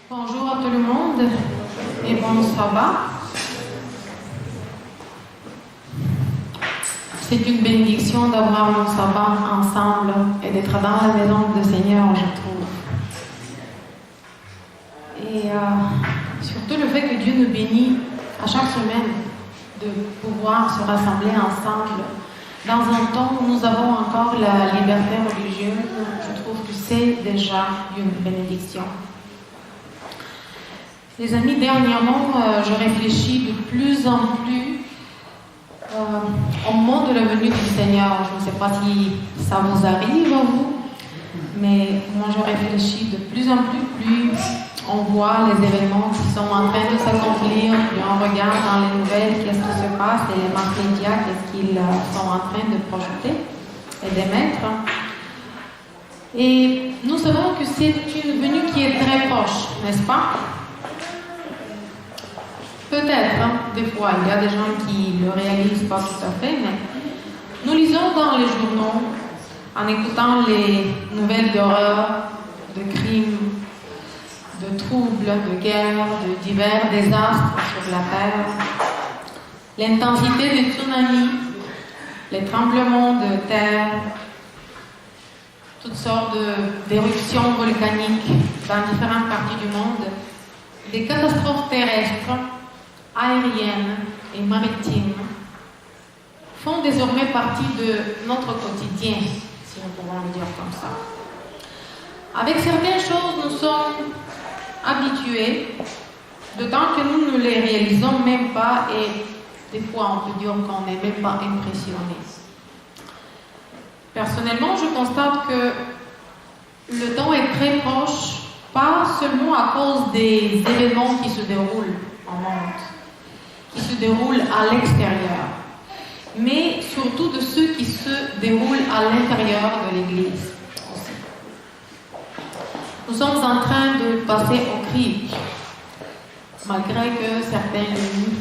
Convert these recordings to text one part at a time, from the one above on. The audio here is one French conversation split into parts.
Bonjour à tout le monde et bon sabbat. C'est une bénédiction d'avoir un sabbat ensemble et d'être dans la maison du Seigneur, je trouve. Et surtout le fait que Dieu nous bénit à chaque semaine de pouvoir se rassembler ensemble dans un temps où nous avons encore la liberté religieuse. Je trouve que c'est déjà une bénédiction. Les amis, dernièrement, je réfléchis de plus en plus au moment de la venue du Seigneur. Je ne sais pas si ça vous arrive à vous, mais moi je réfléchis de plus en plus on voit les événements qui sont en train de s'accomplir, puis on regarde dans les nouvelles qu'est-ce qui se passe et les mass médias, qu'est-ce qu'ils sont en train de projeter et d'émettre. Et nous savons que c'est une venue qui est très proche, n'est-ce pas? Peut-être, des fois, il y a des gens qui ne le réalisent pas tout à fait, mais nous lisons dans les journaux, en écoutant les nouvelles d'horreur, de crimes, de troubles, de guerres, de divers désastres sur la terre, l'intensité des tsunamis, les tremblements de terre, toutes sortes d'éruptions volcaniques dans différentes parties du monde, des catastrophes terrestres, aériennes et maritimes font désormais partie de notre quotidien, si nous pouvons le dire comme ça. Avec certaines choses, nous sommes habitués, d'autant que nous ne les réalisons même pas et des fois on peut dire qu'on n'est même pas impressionné. Personnellement, je constate que le temps est très proche, pas seulement à cause des événements qui se déroulent au monde, qui se déroulent à l'extérieur, mais surtout de ceux qui se déroulent à l'intérieur de l'Église aussi. Nous sommes en train de passer au crible, malgré que certains le nient.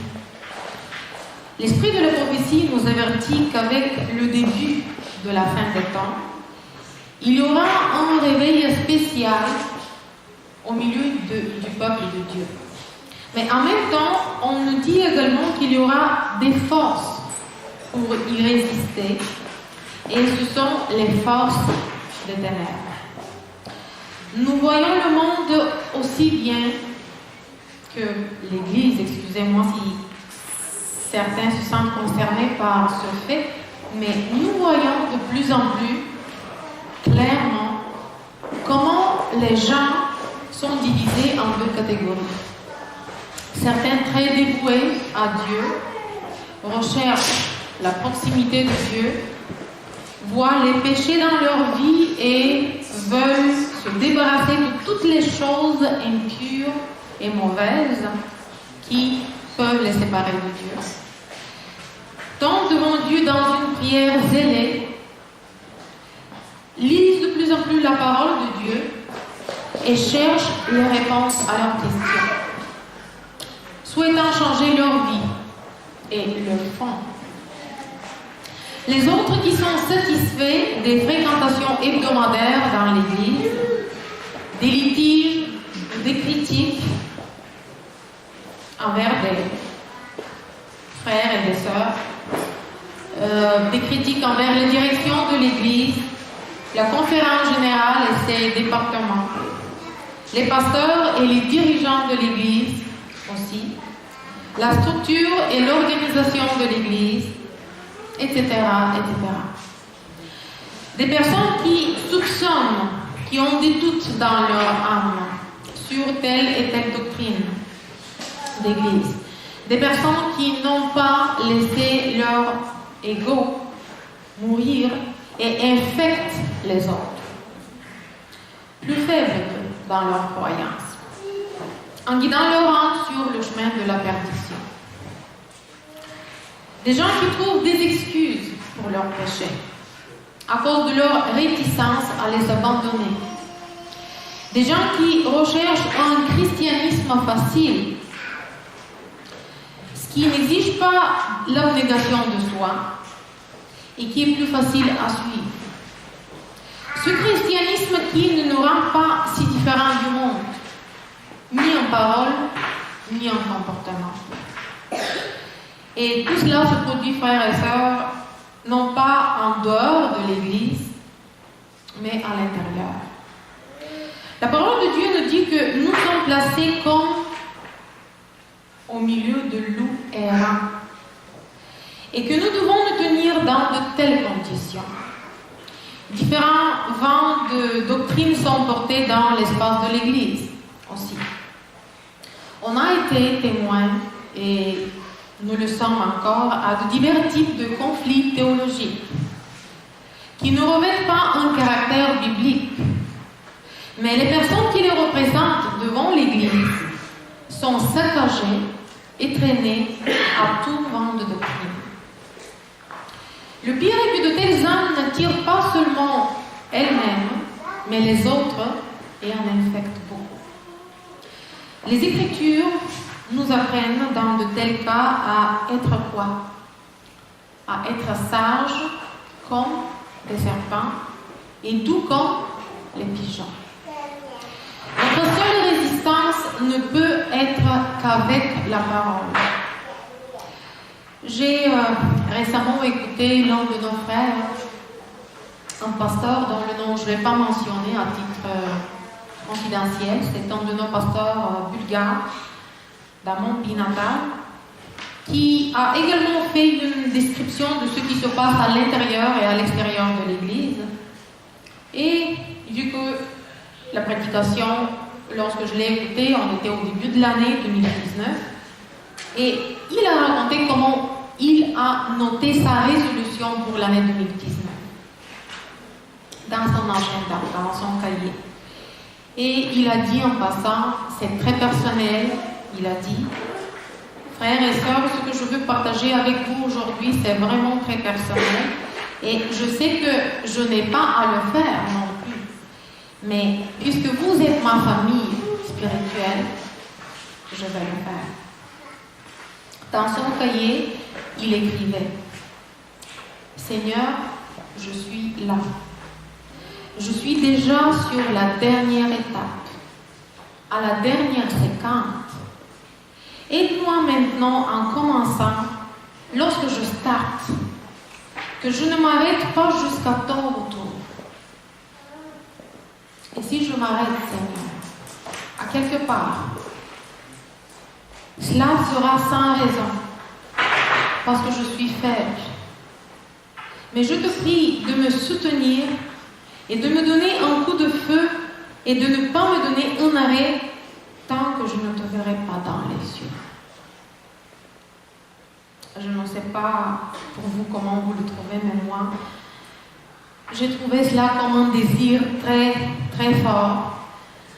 L'esprit de la prophétie nous avertit qu'avec le début de la fin des temps, il y aura un réveil spécial au milieu du peuple de Dieu. Mais en même temps, on nous dit également qu'il y aura des forces pour y résister, et ce sont les forces des ténèbres. Nous voyons le monde aussi bien que l'Église, excusez-moi si certains se sentent concernés par ce fait, mais nous voyons de plus en plus clairement comment les gens sont divisés en deux catégories. Certains très dévoués à Dieu recherchent la proximité de Dieu, voient les péchés dans leur vie et veulent se débarrasser de toutes les choses impures et mauvaises qui peuvent les séparer de Dieu. Tombent devant Dieu dans une prière zélée, lisent de plus en plus la parole de Dieu et cherchent les réponses à leurs questions, souhaitant changer leur vie, et le font. Les autres qui sont satisfaits des fréquentations hebdomadaires dans l'Église, des litiges, des critiques envers des frères et des sœurs, des critiques envers la direction de l'Église, la conférence générale et ses départements, les pasteurs et les dirigeants de l'Église aussi, la structure et l'organisation de l'Église, etc., etc. Des personnes qui soupçonnent, qui ont des doutes dans leur âme sur telle et telle doctrine d'Église. Des personnes qui n'ont pas laissé leur ego mourir et infectent les autres, plus faibles qu'eux dans leur croyance, en guidant leur âme sur le chemin de la perdition. Des gens qui trouvent des excuses pour leurs péchés, à cause de leur réticence à les abandonner. Des gens qui recherchent un christianisme facile, ce qui n'exige pas l'abnégation de soi et qui est plus facile à suivre. Ce christianisme qui ne nous rend pas si différents du monde, ni en parole, ni en comportement. Et tout cela se produit, frères et sœurs, non pas en dehors de l'Église, mais à l'intérieur. La parole de Dieu nous dit que nous sommes placés comme au milieu de loups errants et que nous devons nous tenir dans de telles conditions. Différents vents de doctrines sont portés dans l'espace de l'Église aussi. On a été témoins, et nous le sommes encore, à de divers types de conflits théologiques qui ne revêtent pas un caractère biblique, mais les personnes qui les représentent devant l'Église sont saccagées et traînées à tout vent de doctrine. Le pire est que de telles âmes n'attirent pas seulement elles-mêmes, mais les autres, et en infectent beaucoup. Les Écritures nous apprennent dans de tels cas à être quoi? À être sages comme des serpents et doux comme les pigeons. Notre seule résistance ne peut être qu'avec la parole. J'ai récemment écouté l'un de nos frères, un pasteur dont le nom je ne vais pas mentionner à titre confidentiel, c'est un de nos pasteurs bulgares dans mon pays natal, qui a également fait une description de ce qui se passe à l'intérieur et à l'extérieur de l'Église. Et vu que la prédication, lorsque je l'ai écoutée, on était au début de l'année 2019, et il a raconté comment il a noté sa résolution pour l'année 2019 dans son agenda, dans son cahier. Et il a dit en passant, c'est très personnel, il a dit, frères et sœurs, ce que je veux partager avec vous aujourd'hui, c'est vraiment très personnel. Et je sais que je n'ai pas à le faire non plus. Mais puisque vous êtes ma famille spirituelle, je vais le faire. Dans son cahier, il écrivait, Seigneur, je suis là. Je suis déjà sur la dernière étape, à la dernière séquence. Aide-moi maintenant en commençant, lorsque je starte, que je ne m'arrête pas jusqu'à ton retour. Et si je m'arrête, Seigneur, à quelque part, cela sera sans raison, parce que je suis faible. Mais je te prie de me soutenir et de me donner un coup de feu et de ne pas me donner un arrêt tant que je ne te verrai pas dans les yeux. Je ne sais pas pour vous comment vous le trouvez, mais moi, j'ai trouvé cela comme un désir très, très fort.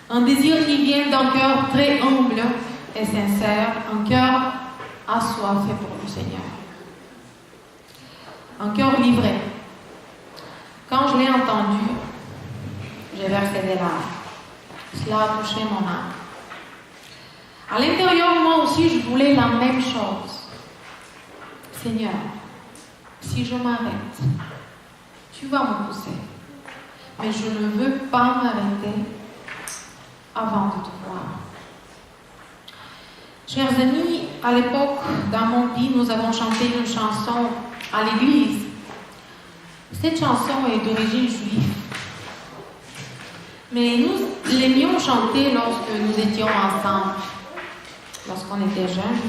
Un désir qui vient d'un cœur très humble et sincère, un cœur assoiffé pour le Seigneur. Un cœur livré. Quand je l'ai entendu, j'ai versé des larmes. Cela a touché mon âme. À l'intérieur, moi aussi, je voulais la même chose. Seigneur, si je m'arrête, tu vas me pousser. Mais je ne veux pas m'arrêter avant de te voir. Chers amis, à l'époque, dans mon pays, nous avons chanté une chanson à l'église. Cette chanson est d'origine juive. Mais nous l'aimions chanter lorsque nous étions ensemble, lorsqu'on était jeunes.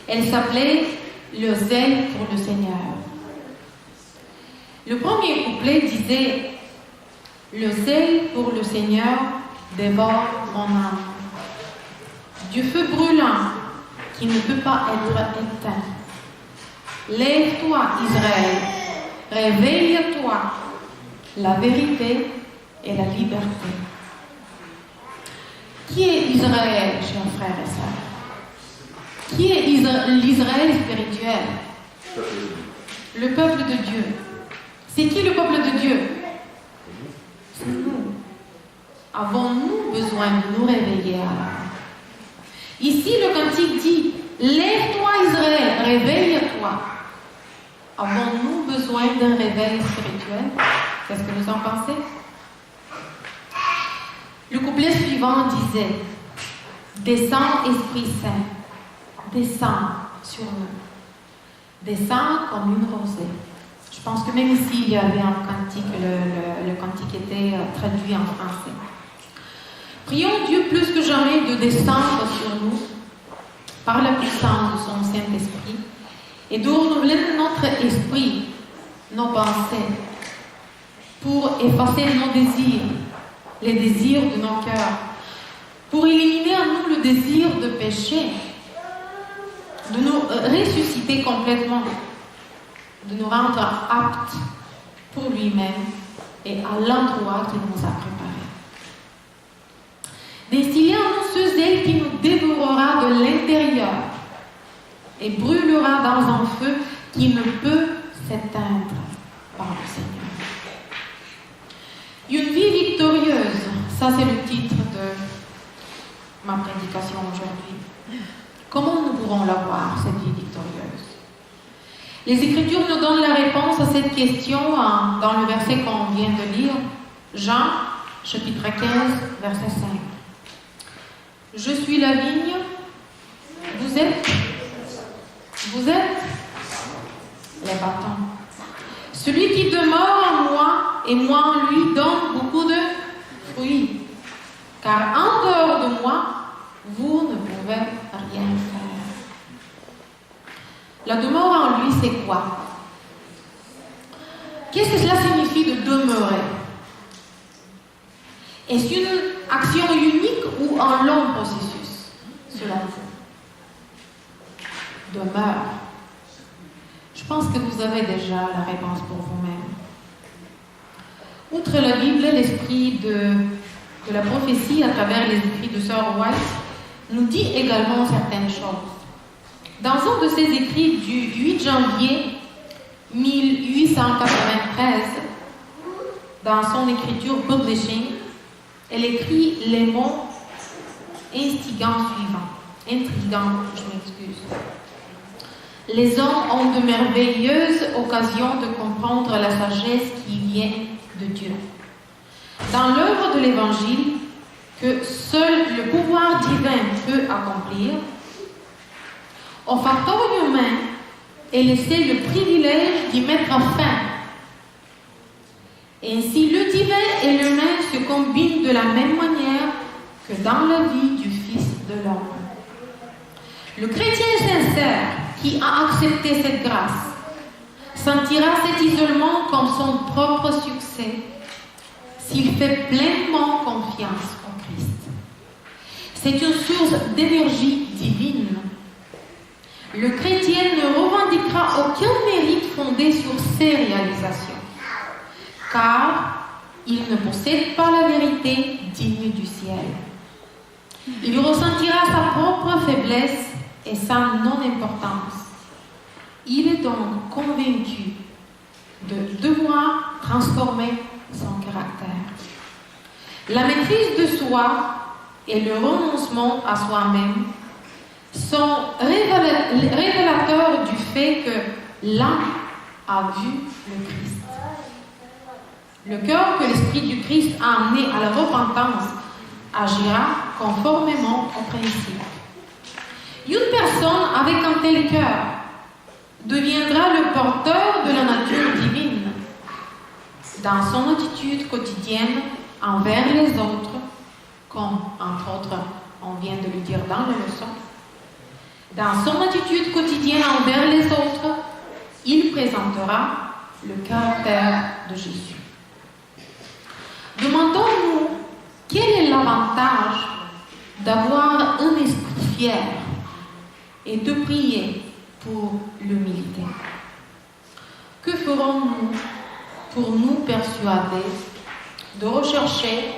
Elle s'appelait « Le zèle pour le Seigneur ». Le premier couplet disait « Le zèle pour le Seigneur dévore mon âme. Du feu brûlant qui ne peut pas être éteint. Lève-toi, Israël, réveille-toi, la vérité et la liberté. » Qui est Israël, chers frères et sœurs? Qui est l'Israël spirituel? Le peuple de Dieu. C'est qui le peuple de Dieu? C'est nous. Avons-nous besoin de nous réveiller alors? Ici, le cantique dit « Lève-toi, Israël, réveille-toi ». Avons-nous besoin d'un réveil spirituel? Qu'est-ce que vous en pensez? Le couplet suivant disait « Descends, Esprit Saint, descends sur nous. Descends comme une rosée. Je pense que même ici, il y avait un cantique, le cantique était traduit en français. Prions Dieu plus que jamais de descendre sur nous par la puissance de son Saint-Esprit et de renouveler notre esprit, nos pensées, pour effacer nos désirs, les désirs de nos cœurs, pour éliminer en nous le désir de péché, de nous ressusciter complètement, de nous rendre aptes pour lui-même et à l'endroit qu'il nous a préparé. D'instiller en nous ce zèle qui nous dévorera de l'intérieur et brûlera dans un feu qui ne peut s'éteindre par le Seigneur. Une vie victorieuse, ça c'est le titre de ma prédication aujourd'hui. Comment nous pourrons l'avoir, cette vie victorieuse? Les Écritures nous donnent la réponse à cette question dans le verset qu'on vient de lire, Jean, chapitre 15, verset 5. Je suis la vigne, vous êtes les bâtons. Celui qui demeure en moi et moi en lui donne beaucoup de fruits. Car en dehors de moi, vous ne pouvez rien faire. La demeure en lui, c'est quoi? Qu'est-ce que cela signifie de demeurer? Est-ce une action unique ou un long processus, selon vous? Demeure. Je pense que vous avez déjà la réponse pour vous-même. Outre la Bible, l'esprit de la prophétie à travers les écrits de Sir White nous dit également certaines choses. Dans un de ses écrits du 8 janvier 1893, dans son écriture Publishing, elle écrit les mots intrigants suivants. Intrigants, je m'excuse. Les hommes ont de merveilleuses occasions de comprendre la sagesse qui vient de Dieu. Dans l'œuvre de l'Évangile, que seul le pouvoir divin peut accomplir, au facteur humain est laissé le privilège d'y mettre fin. Ainsi, le divin et l'humain se combinent de la même manière que dans la vie du Fils de l'homme. Le chrétien sincère qui a accepté cette grâce sentira cet isolement comme son propre succès s'il fait pleinement confiance en Christ. C'est une source d'énergie divine. Le chrétien ne revendiquera aucun mérite fondé sur ses réalisations, car il ne possède pas la vérité digne du ciel. Il ressentira sa propre faiblesse et sa non-importance. Il est donc convaincu de devoir transformer son caractère. La maîtrise de soi et le renoncement à soi-même sont révélateurs du fait que l'âme a vu le Christ. Le cœur que l'Esprit du Christ a amené à la repentance agira conformément au principe. Une personne avec un tel cœur deviendra le porteur de la nature divine dans son attitude quotidienne envers les autres, comme entre autres on vient de le dire dans la leçon. Dans son attitude quotidienne envers les autres, il présentera le caractère de Jésus. Demandons-nous quel est l'avantage d'avoir un esprit fier et de prier pour l'humilité. Que ferons-nous pour nous persuader de rechercher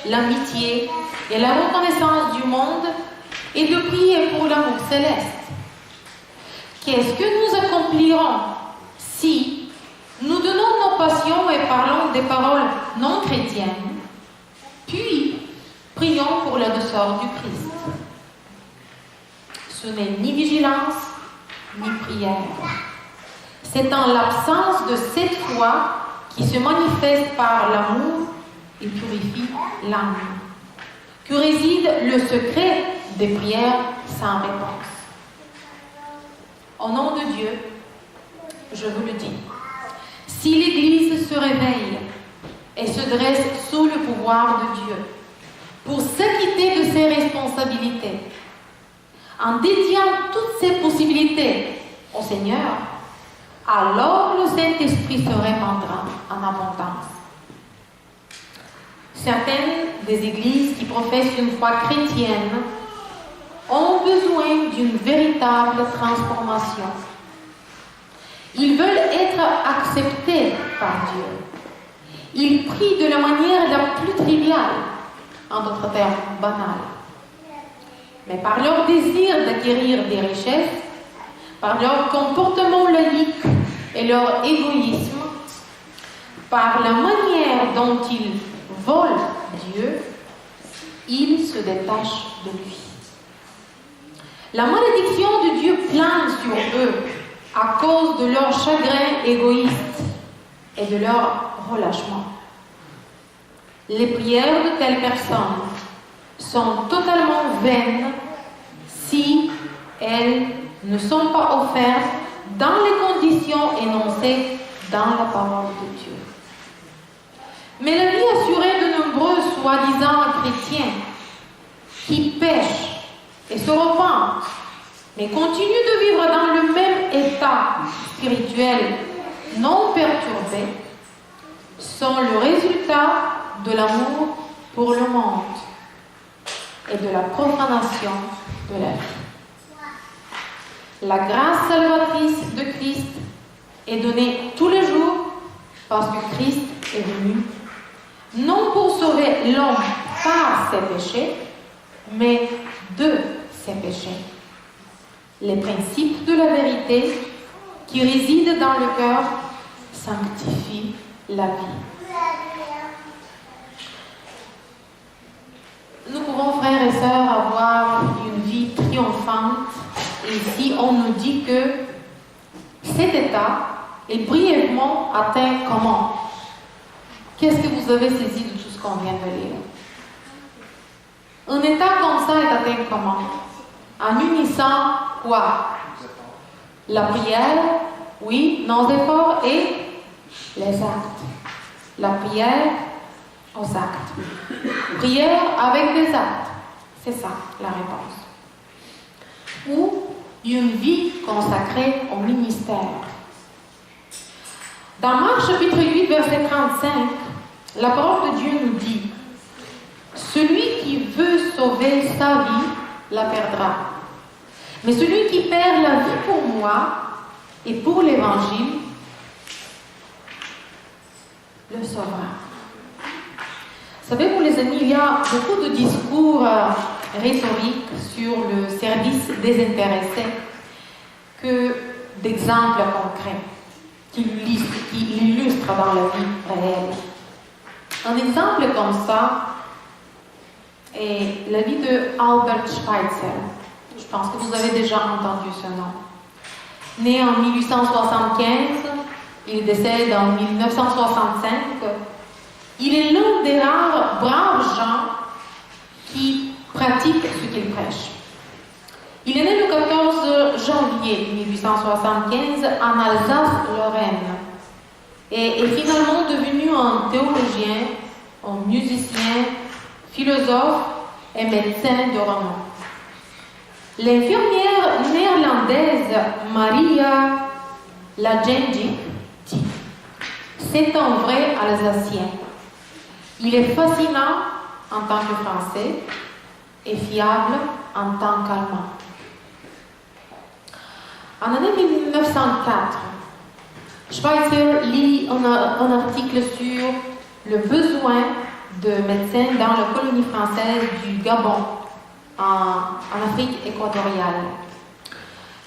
l'amitié et la reconnaissance du monde et de prier pour l'amour céleste? Qu'est-ce que nous accomplirons si nous donnons nos passions et parlons des paroles non chrétiennes, puis prions pour la douceur du Christ? Ce n'est ni vigilance, ni prière. C'est en l'absence de cette foi qui se manifeste par l'amour et purifie l'âme que réside le secret des prières sans réponse. Au nom de Dieu, je vous le dis, si l'Église se réveille et se dresse sous le pouvoir de Dieu pour s'acquitter de ses responsabilités, en dédiant toutes ses possibilités au Seigneur, alors le Saint-Esprit se répandra en abondance. Certaines des églises qui professent une foi chrétienne ont besoin d'une véritable transformation. Ils veulent être acceptés par Dieu. Ils prient de la manière la plus triviale, en d'autres termes, banale. Mais par leur désir d'acquérir des richesses, par leur comportement laïque et leur égoïsme, par la manière dont ils volent Dieu, ils se détachent de lui. La malédiction de Dieu plane sur eux à cause de leur chagrin égoïste et de leur relâchement. Les prières de telles personnes sont totalement vaines si elles ne sont pas offertes dans les conditions énoncées dans la parole de Dieu. Mais la vie assurée de nombreux soi-disant chrétiens qui pêchent et se repentent, mais continuent de vivre dans le même état spirituel non perturbé, sont le résultat de l'amour pour le monde et de la profanation de la vie. La grâce salvatrice de Christ est donnée tous les jours parce que Christ est venu, non pour sauver l'homme par ses péchés, mais de ses péchés. Les principes de la vérité qui résident dans le cœur sanctifient la vie. Nous pouvons, frères et sœurs, avoir une vie triomphante. Et ici, on nous dit que cet état est brièvement atteint comment? Qu'est-ce que vous avez saisi de tout ce qu'on vient de lire? Un état comme ça est atteint comment? En unissant quoi? La prière, oui, nos efforts et les actes. La prière aux actes. Prière avec des actes. C'est ça la réponse. Ou une vie consacrée au ministère. Dans Marc chapitre 8, verset 35, la parole de Dieu nous dit: celui qui veut sauver sa vie la perdra. Mais celui qui perd la vie pour moi et pour l'Évangile le sauvera. Vous savez, pour les amis, il y a beaucoup de discours rhétoriques sur le service désintéressé que d'exemples concrets qui l'illustrent dans la vie réelle. Un exemple comme ça est la vie de Albert Schweitzer. Je pense que vous avez déjà entendu ce nom. Né en 1875, il décède en 1965. Il est l'un des rares braves gens qui pratiquent ce qu'il prêche. Il est né le 14 janvier 1875 en Alsace-Lorraine et est finalement devenu un théologien, un musicien, philosophe et médecin de renom. L'infirmière néerlandaise Maria Lagendic dit: c'est un vrai Alsacien. Il est fascinant en tant que Français et fiable en tant qu'Allemand. En l'année 1904, Schweitzer lit un article sur le besoin de médecins dans la colonie française du Gabon, en Afrique équatoriale.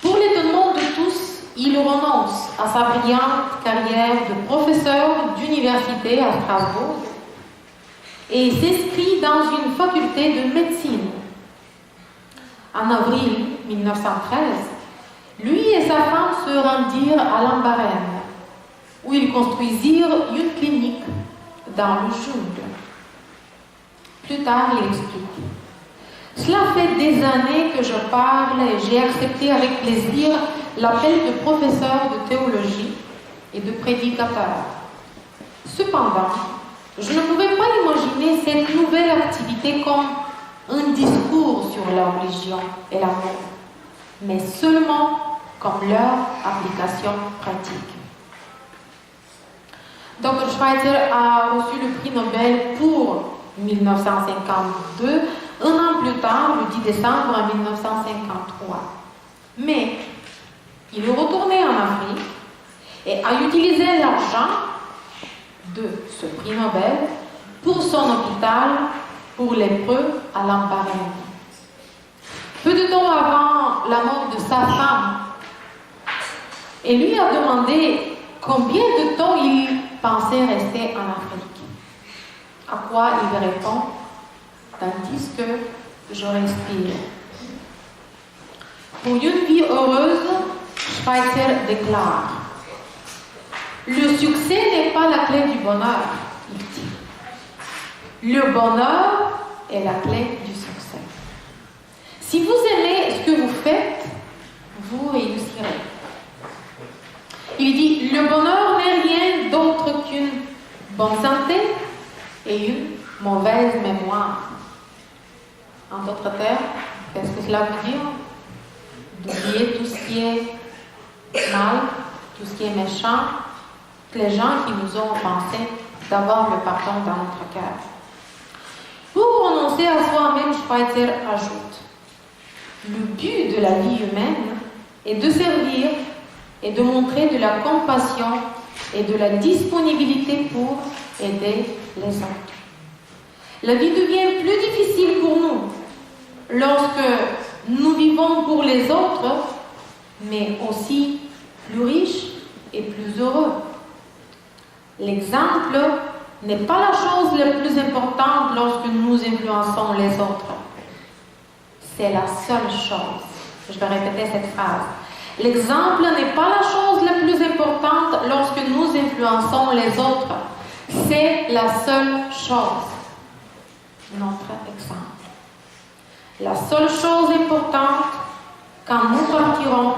Pour l'étonnement de tous, il renonce à sa brillante carrière de professeur d'université à Strasbourg et s'inscrit dans une faculté de médecine. En avril 1913, lui et sa femme se rendirent à Lambaréné, où ils construisirent une clinique dans le jungle. Plus tard, il explique: Cela fait des années que je parle et j'ai accepté avec plaisir l'appel de professeur de théologie et de prédicateur. Cependant, je ne pouvais pas imaginer cette nouvelle activité comme un discours sur la religion et l'amour, mais seulement comme leur application pratique. Dr. Schweitzer a reçu le prix Nobel pour 1952, un an plus tard, le 10 décembre 1953. Mais il est retourné en Afrique et a utilisé l'argent de ce prix Nobel pour son hôpital pour lépreux à Lambaréné. Peu de temps avant la mort de sa femme, et lui a demandé combien de temps il pensait rester en Afrique. À quoi il répond, tandis que je respire. Pour une vie heureuse, Schweitzer déclare: le succès n'est pas la clé du bonheur, il dit. Le bonheur est la clé du succès. Si vous aimez ce que vous faites, vous réussirez. Il dit, le bonheur n'est rien d'autre qu'une bonne santé et une mauvaise mémoire. En d'autres termes, qu'est-ce que cela veut dire? D'oublier tout ce qui est mal, tout ce qui est méchant, les gens qui nous ont offensés, d'avoir le pardon dans notre cœur. Pour renoncer à soi-même, Schweitzer ajoute: le but de la vie humaine est de servir et de montrer de la compassion et de la disponibilité pour aider les autres. La vie devient plus difficile pour nous lorsque nous vivons pour les autres, mais aussi plus riches et plus heureux. L'exemple n'est pas la chose la plus importante lorsque nous influençons les autres. C'est la seule chose. Je vais répéter cette phrase. L'exemple n'est pas la chose la plus importante lorsque nous influençons les autres. C'est la seule chose. Notre exemple. La seule chose importante quand nous partirons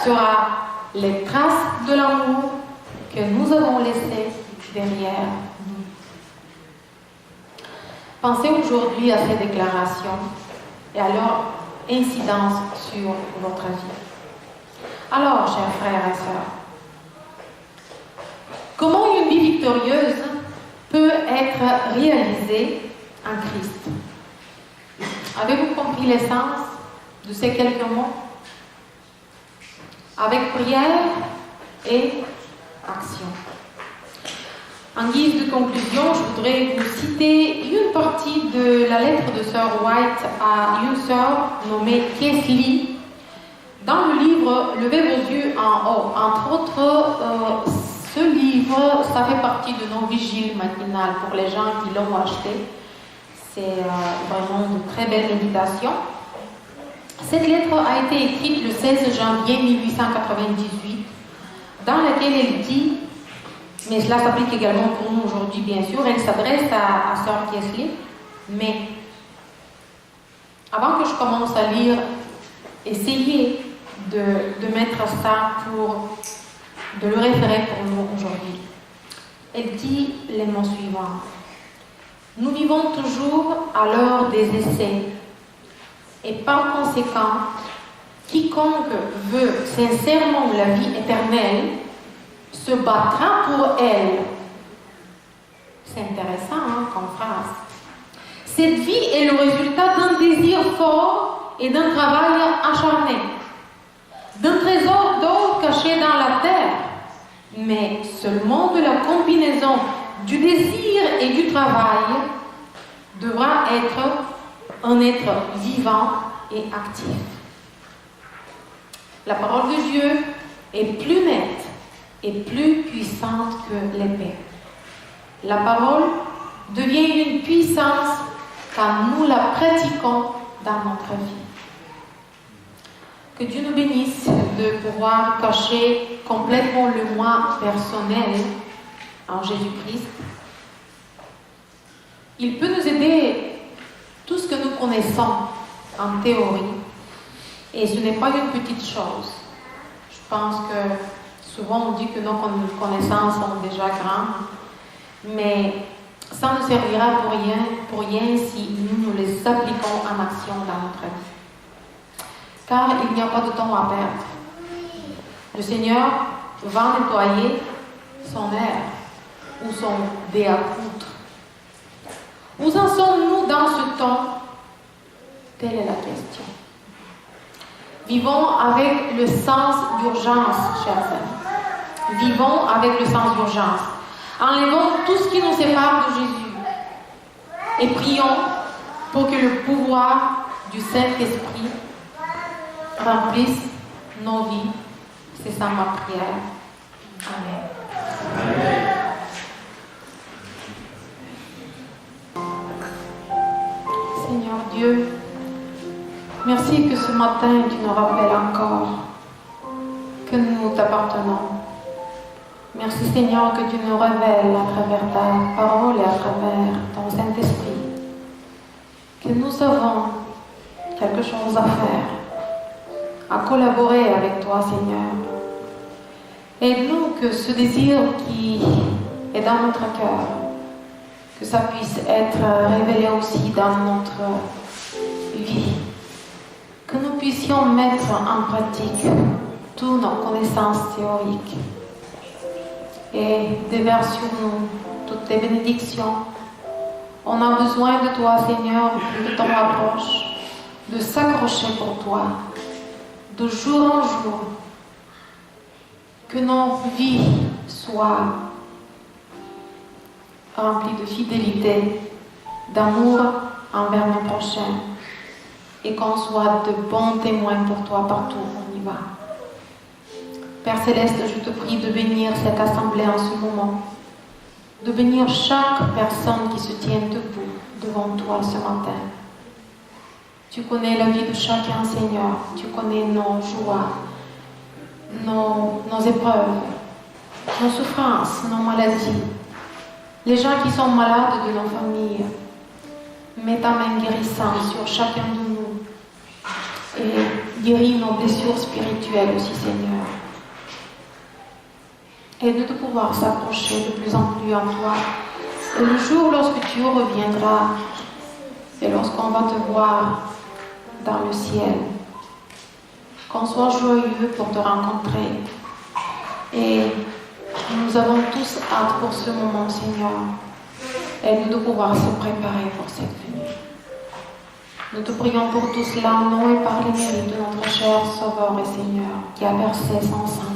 sera les traces de l'amour que nous avons laissé derrière nous. Pensez aujourd'hui à ces déclarations et à leur incidence sur votre vie. Alors, chers frères et sœurs, comment une vie victorieuse peut être réalisée en Christ? Avez-vous compris l'essence de ces quelques mots? Avec prière et action. En guise de conclusion, je voudrais vous citer une partie de la lettre de Sœur White à une sœur nommée Kesley dans le livre Levez vos yeux en haut. Entre autres, ce livre, ça fait partie de nos vigiles matinales pour les gens qui l'ont acheté. C'est vraiment de très belles méditations. Cette lettre a été écrite le 16 janvier 1898, dans laquelle elle dit, mais cela s'applique également pour nous aujourd'hui bien sûr, elle s'adresse à Sœur Kesley, mais avant que je commence à lire, essayez de mettre ça de le référer pour nous aujourd'hui. Elle dit les mots suivants. Nous vivons toujours à l'heure des essais et par conséquent, quiconque veut sincèrement la vie éternelle se battra pour elle. C'est intéressant comme phrase. Cette vie est le résultat d'un désir fort et d'un travail acharné, d'un trésor d'or caché dans la terre, mais seulement de la combinaison du désir et du travail devra être un être vivant et actif. La parole de Dieu est plus nette et plus puissante que l'épée. La parole devient une puissance quand nous la pratiquons dans notre vie. Que Dieu nous bénisse de pouvoir cacher complètement le moi personnel en Jésus-Christ. Il peut nous aider, tout ce que nous connaissons, en théorie. Et ce n'est pas une petite chose. Je pense que souvent on dit que nos connaissances sont déjà grandes, mais ça ne servira pour rien si nous les appliquons en action dans notre vie. Car il n'y a pas de temps à perdre. Le Seigneur va nettoyer son air ou son dé à coudre. Où en sommes-nous dans ce temps? Telle est la question. Vivons avec le sens d'urgence, chers amis. Vivons avec le sens d'urgence. Enlevons tout ce qui nous sépare de Jésus. Et prions pour que le pouvoir du Saint-Esprit remplisse nos vies. C'est ça ma prière. Amen. Amen. Seigneur Dieu, merci que ce matin tu nous rappelles encore que nous t'appartenons. Merci Seigneur que tu nous révèles à travers ta parole et à travers ton Saint-Esprit que nous avons quelque chose à faire, à collaborer avec toi Seigneur. Aide-nous que ce désir qui est dans notre cœur, que ça puisse être révélé aussi dans notre vie. Que nous puissions mettre en pratique toutes nos connaissances théoriques et déverse sur nous toutes tes bénédictions. On a besoin de toi, Seigneur, de ton approche, de s'accrocher pour toi, de jour en jour. Que nos vies soient remplies de fidélité, d'amour envers nos prochains, et qu'on soit de bons témoins pour toi partout où on y va. Père Céleste, je te prie de bénir cette assemblée en ce moment, de bénir chaque personne qui se tient debout devant toi ce matin. Tu connais la vie de chacun, Seigneur, tu connais nos joies, nos épreuves, nos souffrances, nos maladies, les gens qui sont malades de nos familles. Mets ta main guérissante sur chacun de nous et guéris nos blessures spirituelles aussi, Seigneur. Aide de pouvoir s'approcher de plus en plus en toi. Et le jour lorsque tu reviendras et lorsqu'on va te voir dans le ciel, qu'on soit joyeux pour te rencontrer. Et nous avons tous hâte pour ce moment, Seigneur. Aide-nous de pouvoir se préparer pour cette venue. Nous te prions pour tout cela, au nom et par les mérites de notre cher Sauveur et Seigneur, qui a versé son sang